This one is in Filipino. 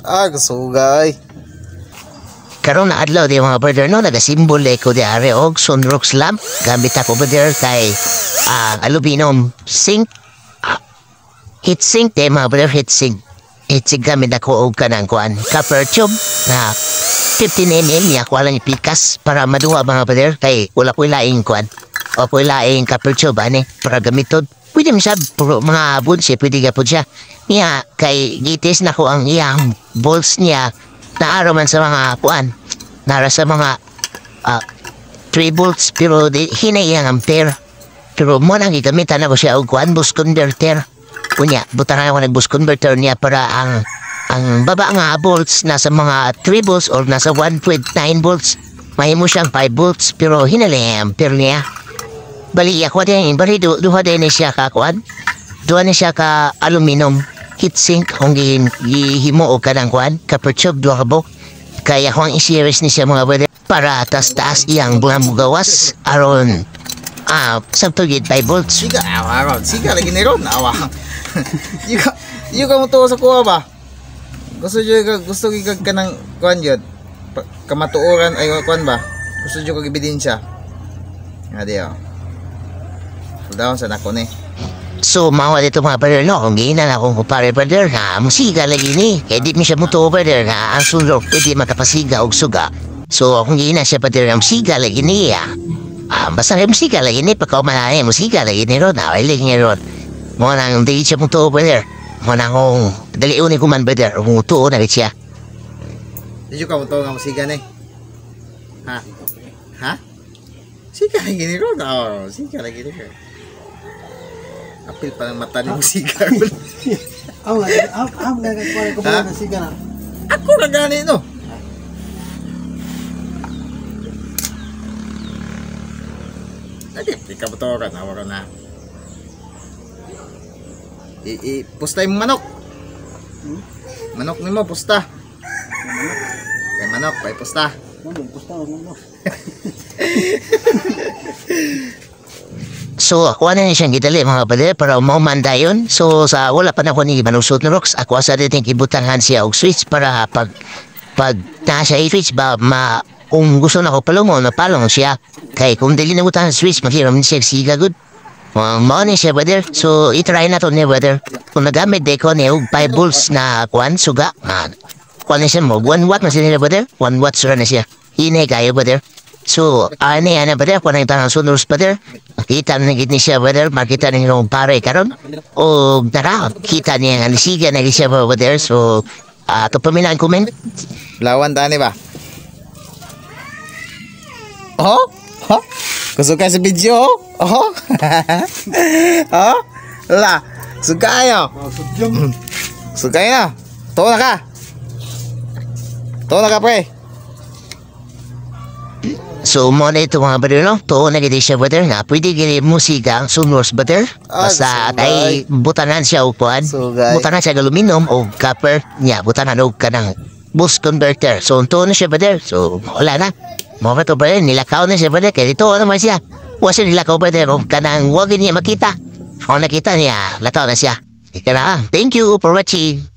Kasugay. Karon na adlaw di mga brother no, nagasimbol ko di are og sunrox lamp. Gamit ako brother kay aluminum sink. Heat sink di mga brother, heat sink. Heat sink gamit ako og kanang kuan copper tube na 15 mm niya ko lang ipikas para maduha mga brother kay wala ko ilaing kuan. O po ilaing copper tube ani para gamiton. Pwede mo siya, pero mga bunsi, pwede ka po siya. Niya, kay gitis na ko ang iyang balls niya naaraw man sa mga puan. Nara sa mga 3 volts, pero hinay iyang ampere. Pero mo nang gigamitan ako siya og kuan, bus converter. Kunya, buta na ako nag-bus converter niya para ang baba nga volts nasa mga 3 volts or nasa 1.9 volts. Mahimo siyang 5 volts, pero hinay ang ampere niya. Bali ako din, duha din siya ka kuan. Duha na siya ka aluminum heatsink kung gihimo o kanang kuan, copper tube duha ka bo. Kaya ako ang i-series ni siya mga brother para taas iyang bulang gawas aron sabtugid 5 volts. Siga lagi ni ron awa. Yung ka mo to sa kuha ba? Gusto gigag ka ng kuan yun. Kamatuoran ay kuan ba? Gusto nyo kag ebidensya. Adi daw sa nako ni. So mga dito mga brother no, kung ginan akong kupare brother na musika lagi ni. Kaya di mi siya muto brother na ang sulok pwede makapasiga og suga. So kung ginan siya brother na musika lagi ni basta na musika lagi ni pagkaumanay musika lagi ni ron. Ay lagi ni ron. Mo nang di siya muto brother. Mo nang kung daliun ni kuman brother. Muto na siya. Di ka muto nga musika ni. Ha? Sika lagi ni ron. Sika lagi ni ron. Apil pa ng mata ni musika. Ako nagkakakuha ko ba ng siga na? Ako na gani no. Di ka motoran, awara na. Pusta yung manok. Manok ni mo, pusta. Kay manok, kay pusta. Pusta, manok. So, ako na siyang gidali mga brother para maumanda yun. So, sa wala pa na ko ni manusot na rocks, ako asa din ibutangan siya og switch para pag nasa i-switch ba, kung gusto na ko palungon, napalong siya. Kaya kung dali na butangan switch, maghiram siya siga good. Mao ni siya brother. So, itry na to ni brother. Kung nagamit de ko ni og 5 volts na kuan, suga. Kuan na siya mo, 1 watt na siya nila brother. 1 watt sura na siya. Hinay kayo brother. So, ana brother, kung nang sunod brother, makita na gid ni siya brother, makita na yung pare karon. O tara, kita niya ang siga na siya brother. So, to pamilaan comment. Lawan tani ba? Kusuka sa video? La, sukayo. Sukayo na. Tuwa na ka pre. So, mo na ito mga brother, no? To na gini siya brother na pwede gini musika ang sunros brother. Basta kay butanan siya o kuan. Butanan siya aluminum o copper niya. Butanan o kanang bus converter. So, to na siya brother. So, wala na. Mga to brother, nilakaw na siya brother. Kaya dito naman siya. Wasa nilakaw brother o kanang wag niya makita. Kung nakita niya, lakaw na siya. Ika na. Thank you for watching.